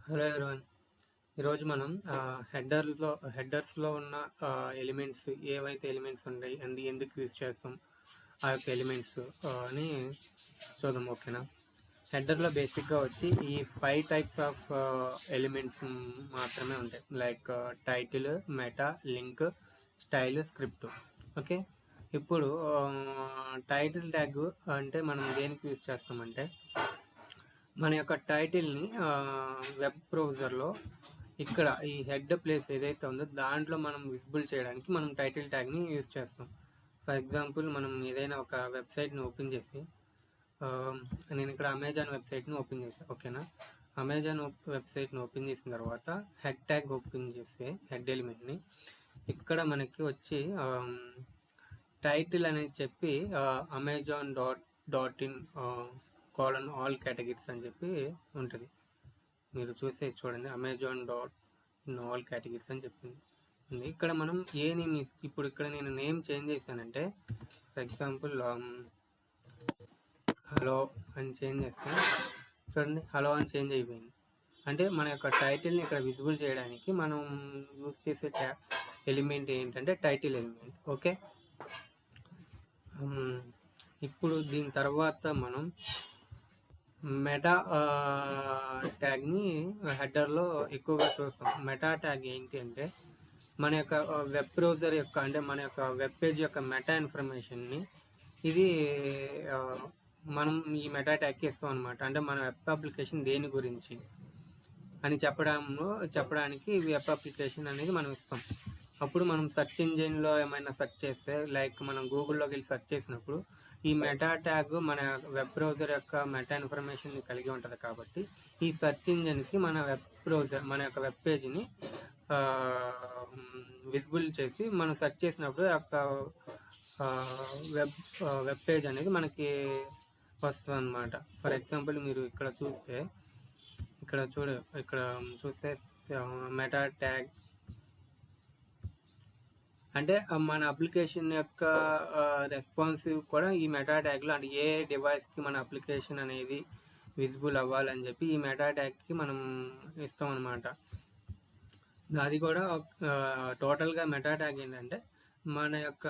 Hello everyone. ఈరోజు మనం హెడర్స్లో ఉన్న ఎలిమెంట్స్ ఏవైతే ఎలిమెంట్స్ ఉన్నాయి అండ్ ఎందుకు యూజ్ చేస్తాం ఆ యొక్క ఎలిమెంట్స్ అని చూద్దాం. ఓకేనా. హెడర్లో బేసిక్గా వచ్చి ఈ 5 టైప్స్ ఆఫ్ ఎలిమెంట్స్ మాత్రమే ఉంటాయి. Like title, meta, link, style, script. Okay. ఇప్పుడు టైటిల్ ట్యాగ్ అంటే మనం దేనికి యూజ్ చేస్తామంటే మన యొక్క టైటిల్ని వెబ్ బ్రౌజర్లో ఇక్కడ ఈ హెడ్ ప్లేస్ ఏదైతే ఉందో దాంట్లో మనం విజిబుల్ చేయడానికి మనం టైటిల్ ట్యాగ్ని యూజ్ చేస్తాం. ఫర్ ఎగ్జాంపుల్ మనం ఏదైనా ఒక వెబ్సైట్ని ఓపెన్ చేసి నేను ఇక్కడ అమెజాన్ వెబ్సైట్ని ఓపెన్ చేసాను. ఓకేనా. అమెజాన్ వెబ్సైట్ని ఓపెన్ చేసిన తర్వాత హెడ్ ట్యాగ్ ఓపెన్ చేస్తే హెడ్ ఎలిమెంట్ని ఇక్కడ మనకి వచ్చి టైటిల్ అనేది చెప్పి amazon.in ఆల్ కేటగిరీస్ అని చెప్పి ఉంటుంది. మీరు చూస్తే చూడండి, amazon.in ఆల్ కేటగిరీస్ అని చెప్పింది. ఇక్కడ మనం ఏ నేమ్ ఇప్పుడు ఇక్కడ నేను నేమ్ చేంజ్ చేశానంటే ఫర్ ఎగ్జాంపుల్ హలో అని చేంజ్ చేస్తే చూడండి, హలో అని చేంజ్ అయిపోయింది. అంటే మన యొక్క టైటిల్ని ఇక్కడ విజిబుల్ చేయడానికి మనం యూజ్ చేసే ఎలిమెంట్ ఏంటంటే టైటిల్ ఎలిమెంట్. ఓకే. ఇప్పుడు దీని తర్వాత మనం మెటా ట్యాగ్ని హెడర్లో ఎక్కువగా చూస్తాం. మెటా ట్యాగ్ ఏంటి అంటే మన యొక్క వెబ్ బ్రౌజర్ యొక్క అంటే మన యొక్క వెబ్ పేజ్ యొక్క మెటా ఇన్ఫర్మేషన్ని ఇది మనం ఈ మెటా ట్యాగ్కి ఇస్తాం అనమాట. అంటే మన వెబ్ అప్లికేషన్ దేని గురించి అని చెప్పడానికి వెబ్ అప్లికేషన్ అనేది మనం ఇస్తాం. అప్పుడు మనం సెర్చ్ ఇంజిన్లో ఏమైనా సెర్చ్ చేస్తే లైక్ మనం గూగుల్లోకి వెళ్ళి సెర్చ్ చేసినప్పుడు ఈ మెటా ట్యాగ్ మన వెబ్ బ్రౌజర్ యొక్క మెటా ఇన్ఫర్మేషన్ కలిగి ఉంటుంది. కాబట్టి ఈ సెర్చ్ ఇంజిన్కి మన వెబ్ బ్రౌజర్ మన యొక్క వెబ్ పేజ్ని విజిబుల్ చేసి మనం సెర్చ్ చేసినప్పుడు యొక్క వెబ్ పేజ్ అనేది మనకి వస్తుంది అనమాట. ఫర్ ఎగ్జాంపుల్ మీరు ఇక్కడ చూస్తే మెటా ట్యాగ్ అంటే మన అప్లికేషన్ యొక్క రెస్పాన్సివ్ కూడా ఈ మెటా ట్యాగ్లో, అంటే ఏ డివైస్కి మన అప్లికేషన్ అనేది విజిబుల్ అవ్వాలని చెప్పి ఈ మెటా ట్యాగ్కి మనం ఇస్తాం అనమాట. అది కూడా టోటల్గా మెటా ట్యాగ్ ఏంటంటే మన యొక్క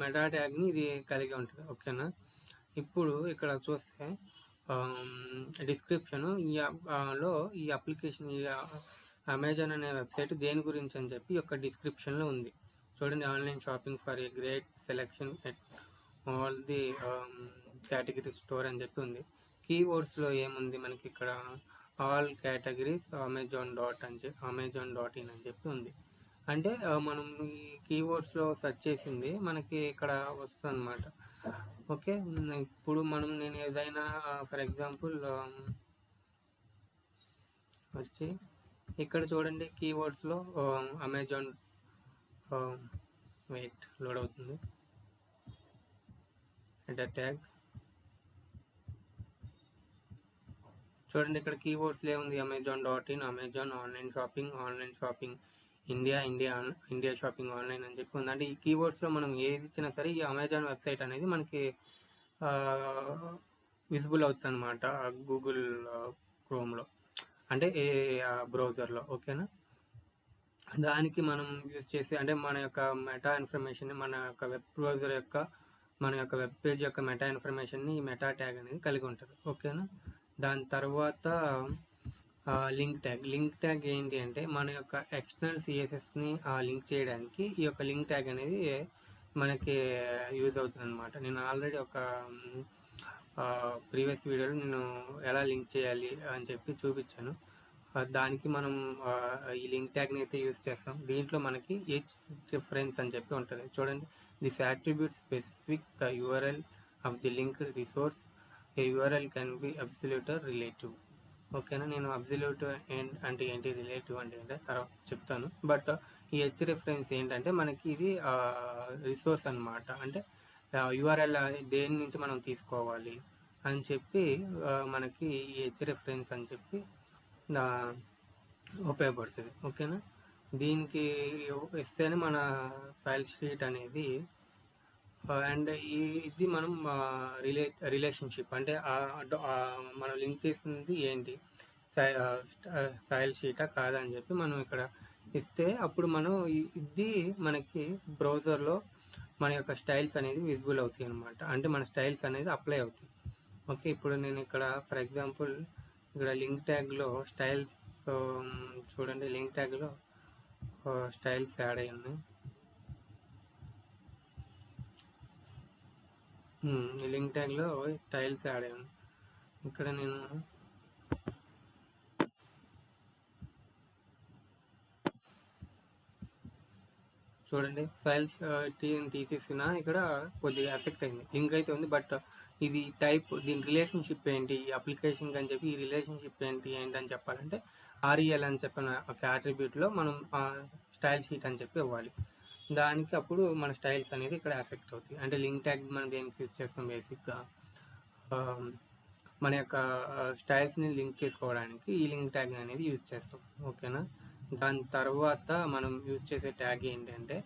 మెటా ట్యాగ్ని ఇది కలిగి ఉంటుంది. ఓకేనా. ఇప్పుడు ఇక్కడ చూస్తే డిస్క్రిప్షన్ లో ఈ అప్లికేషన్ ఈ అమెజాన్ అనే వెబ్సైట్ దేని గురించి అని చెప్పి ఒక డిస్క్రిప్షన్లో ఉంది. చూడండి, online shopping for a great selection at all the category store అని చెప్పి ఉంది. కీవర్డ్స్లో ఏముంది మనకి ఇక్కడ ఆల్ కేటగిరీస్ amazon.in అని చెప్పి ఉంది. అంటే మనం ఈ కీవర్డ్స్లో సెర్చ్ చేసింది మనకి ఇక్కడ వస్తుంది అనమాట. ఓకే. ఇప్పుడు నేను ఏదైనా ఫర్ ఎగ్జాంపుల్ వచ్చి ఇక్కడ చూడండి, కీవర్డ్స్లో అమెజాన్ లోడ్ అవుతుంది. హెడర్ ట్యాగ్ చూడండి, ఇక్కడ కీవర్డ్స్ ఏముంది amazon.in, Amazon, online shopping India shopping online అని చెప్పి ఉంది. అంటే ఈ కీవర్డ్స్లో మనం ఏది ఇచ్చినా సరే ఈ అమెజాన్ వెబ్సైట్ అనేది మనకి విజిబుల్ అవుతుంది అనమాట గూగుల్ క్రోమ్లో, అంటే ఏ బ్రౌజర్లో. ఓకేనా. దానికి మనం యూజ్ చేసి అంటే మన యొక్క మెటా ఇన్ఫర్మేషన్ మన యొక్క వెబ్ బ్రౌజర్ యొక్క మన యొక్క వెబ్ పేజ్ యొక్క మెటా ఇన్ఫర్మేషన్ని ఈ మెటా ట్యాగ్ అనేది కలిగి ఉంటుంది. ఓకేనా. దాని తర్వాత లింక్ ట్యాగ్ ఏంటి అంటే మన యొక్క ఎక్స్టర్నల్ సిఎస్ఎస్ని లింక్ చేయడానికి ఈ యొక్క లింక్ ట్యాగ్ అనేది మనకి యూజ్ అవుతుంది అనమాట. నేను ఆల్రెడీ ఒక ప్రీవియస్ వీడియోలో నేను ఎలా లింక్ చేయాలి అని చెప్పి చూపించాను. దానికి మనం ఈ లింక్ ట్యాగ్ని అయితే యూజ్ చేస్తాం. దీంట్లో మనకి హెచ్ రిఫరెన్స్ అని చెప్పి ఉంటుంది. చూడండి, this attribute specific the URL of the link resource. A URL can be absolute or relative. ఓకేనా. నేను అబ్సల్యూట్ అంటే ఏంటి, రిలేటివ్ అంటే ఏంటంటే తర్వాత చెప్తాను. బట్ ఈ హెచ్ రిఫరెన్స్ ఏంటంటే మనకి ఇది రిసోర్స్ అనమాట. అంటే యూఆర్ఎల్ దేని నుంచి మనం తీసుకోవాలి అని చెప్పి మనకి ఈ హెచ్ రిఫరెన్స్ అని చెప్పి ఉపయోగపడుతుంది. ఓకేనా. దీనికి ఇస్తేనే మన ఫైల్ షీట్ అనేది అండ్ ఇది మనం రిలేషన్షిప్ అంటే మనం లింక్ చేసింది ఏంటి, స్టైల్ షీటా కాదా అని చెప్పి మనం ఇక్కడ ఇస్తే అప్పుడు మనం ఇది మనకి బ్రౌజర్లో మన యొక్క స్టైల్స్ అనేది విజిబుల్ అవుతాయి అనమాట. అంటే మన స్టైల్స్ అనేది అప్లై అవుతాయి. ఓకే, ఇప్పుడు నేను ఇక్కడ ఫర్ ఎగ్జాంపుల్ ఇక్కడ లింక్ ట్యాగ్లో స్టైల్స్ చూడండి, లింక్ ట్యాగ్లో స్టైల్స్ యాడ్ అయ్యి ఉన్నాయి. లింక్ ట్యాగ్లో స్టైల్స్ యాడ్ అయ్యి ఉన్నాయి. ఇక్కడ నేను చూడండి ఫైల్స్ తీసేసిన ఇక్కడ కొద్దిగా ఎఫెక్ట్ అయింది, లింక్ అయితే ఉంది, బట్ ఇది టైప్ దీని రిలేషన్షిప్ ఏంటి ఈ అప్లికేషన్కి అని చెప్పి ఈ రిలేషన్షిప్ ఏంటని చెప్పాలంటే ఆర్ఈఎల్ అని చెప్పిన ఒక అట్రిబ్యూట్లో మనం స్టైల్ షీట్ అని చెప్పి ఇవ్వాలి. దానికి అప్పుడు మన స్టైల్స్ అనేది ఇక్కడ ఎఫెక్ట్ అవుతాయి. అంటే లింక్ ట్యాగ్ మనం దేనికి యూజ్ చేస్తాం, బేసిక్గా మన యొక్క స్టైల్స్ని లింక్ చేసుకోవడానికి ఈ లింక్ ట్యాగ్ అనేది యూజ్ చేస్తాం. ఓకేనా, దాని తర్వాత మనం యూజ్ చేసే ట్యాగ్ ఏంటంటే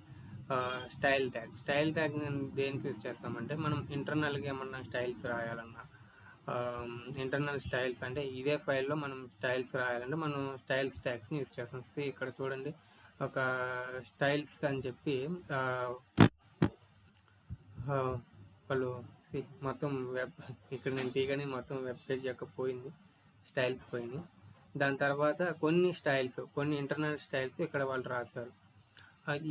స్టైల్ ట్యాగ్. స్టైల్ ట్యాగ్ దేనికి యూజ్ చేస్తామంటే మనం ఇంటర్నల్గా ఏమన్నా స్టైల్స్ రాయాలన్నా, ఇంటర్నల్ స్టైల్స్ అంటే ఇదే ఫైల్లో మనం స్టైల్స్ రాయాలంటే మనం స్టైల్స్ ట్యాగ్స్ని యూజ్ చేస్తాం. ఇక్కడ చూడండి ఒక స్టైల్స్ అని చెప్పి వాళ్ళు మొత్తం వెబ్ ఇక్కడ నేను తీయగానే మొత్తం వెబ్ పేజ్ యొక్క పోయింది, స్టైల్స్ పోయింది. దాని తర్వాత కొన్ని ఇంటర్నల్ స్టైల్స్ ఇక్కడ వాళ్ళు రాశారు.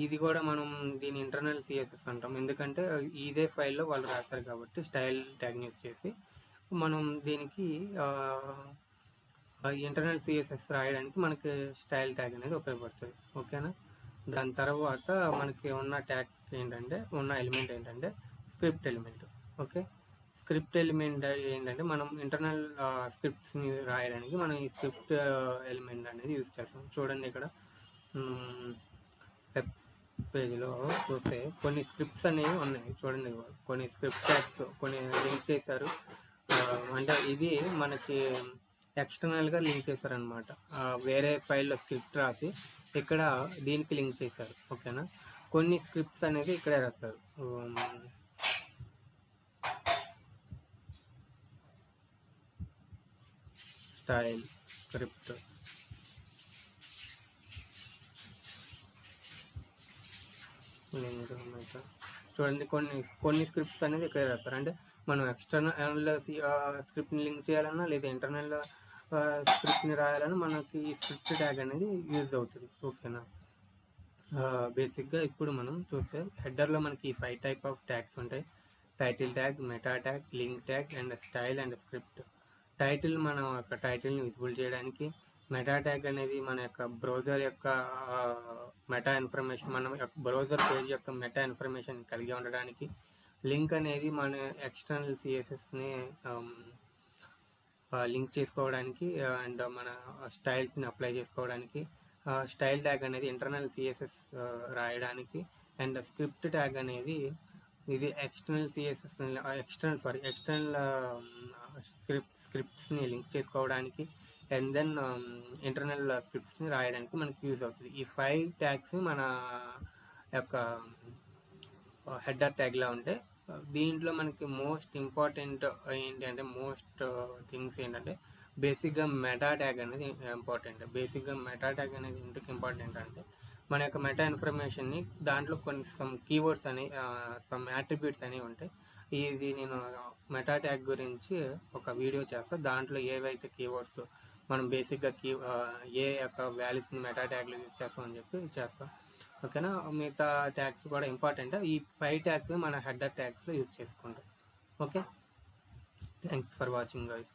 ఇది కూడా మనం దీని ఇంటర్నల్ సిఎస్ఎస్ అంటాం, ఎందుకంటే ఇదే ఫైల్లో వాళ్ళు రాశారు కాబట్టి స్టైల్ ట్యాగ్ యూజ్ చేసి మనం దీనికి ఇంటర్నల్ సిఎస్ఎస్ రాయడానికి మనకి స్టైల్ ట్యాగ్ అనేది ఉపయోగపడుతుంది. ఓకేనా, దాని తర్వాత మనకి ఉన్న ట్యాగ్ ఏంటంటే ఎలిమెంట్ ఏంటంటే script element. Okay, script element ఏంటంటే మనం ఇంటర్నల్ స్క్రిప్ట్స్ని రాయడానికి మనం ఈ స్క్రిప్ట్ ఎలిమెంట్ అనేది యూజ్ చేస్తాం. చూడండి ఇక్కడ వెబ్ పేజ్లో చూస్తే కొన్ని స్క్రిప్ట్స్ అనేవి ఉన్నాయి. చూడండి కొన్ని స్క్రిప్ట్ ట్యాగ్స్ కొన్ని లింక్ చేశారు, అంటే ఇది మనకి ఎక్స్టర్నల్గా లింక్ చేశారనమాట. వేరే ఫైల్లో స్క్రిప్ట్ రాసి ఇక్కడ దీనికి లింక్ చేశారు. ఓకేనా, కొన్ని స్క్రిప్ట్స్ అనేది ఇక్కడే రాస్తారు. స్టైల్ స్క్రిప్ట్ చూడండి, కొన్ని స్క్రిప్ట్స్ అనేది ఇక్కడే రాస్తారు. అంటే మనం ఎక్స్టర్నల్ స్క్రిప్ట్ని లింక్ చేయాలన్నా లేదా ఇంటర్నల్ స్క్రిప్ట్ని రాయాలన్నా మనకి ఈ స్క్రిప్ట్ ట్యాగ్ అనేది యూజ్ అవుతుంది. ఓకేనా, బేసిక్గా ఇప్పుడు మనం చూస్తే హెడర్లో మనకి 5 టైప్ ఆఫ్ ట్యాగ్స్ ఉంటాయి. Title tag, meta tag, link tag and style and script. Title మనం యొక్క టైటిల్ని విజిబుల్ చేయడానికి, మెటా ట్యాగ్ అనేది మన యొక్క బ్రౌజర్ యొక్క మెటా ఇన్ఫర్మేషన్, మన యొక్క బ్రౌజర్ పేజ్ యొక్క మెటా ఇన్ఫర్మేషన్ కలిగి ఉండడానికి, లింక్ అనేది మన ఎక్స్టర్నల్ సిఎస్ఎస్ని లింక్ చేసుకోవడానికి అండ్ మన స్టైల్స్ని అప్లై చేసుకోవడానికి, స్టైల్ ట్యాగ్ అనేది ఇంటర్నల్ సిఎస్ఎస్ రాయడానికి, అండ్ స్క్రిప్ట్ ట్యాగ్ అనేది ఇది ఎక్స్టర్నల్ సిఎస్ఎస్ ఎక్స్టర్నల్ స్క్రిప్ట్స్ని లింక్ చేసుకోవడానికి అండ్ దెన్ ఇంటర్నల్ స్క్రిప్ట్స్ని రాయడానికి మనకి యూజ్ అవుతుంది. ఈ 5 ట్యాగ్స్ మన యొక్క హెడర్ ట్యాగ్లా ఉంటే దీంట్లో మనకి మోస్ట్ ఇంపార్టెంట్ ఏంటంటే థింగ్స్ ఏంటంటే బేసిక్గా మెటా ట్యాగ్ అనేది ఇంపార్టెంట్. బేసిక్గా మెటా ట్యాగ్ అనేది ఎందుకు ఇంపార్టెంట్ అంటే మన యొక్క మెటా ఇన్ఫర్మేషన్ని దాంట్లో కొన్ని కీవర్డ్స్ అని సమ్ యాట్రిబ్యూట్స్ అనేవి ఉంటాయి. ఇది నేను మెటా ట్యాగ్ గురించి ఒక వీడియో చేస్తాను. దాంట్లో ఏవైతే కీవర్డ్స్ మనం బేసిక్గా ఏ యొక్క వాల్యూస్ని మెటా ట్యాగ్లో యూజ్ చేస్తామని చెప్పి చేస్తాం. ఓకేనా, మిగతా ట్యాగ్స్ కూడా ఇంపార్టెంట్. ఈ 5 ట్యాగ్స్ మన హెడర్ ట్యాగ్స్లో యూజ్ చేసుకుంటాం. Okay, thanks for watching guys.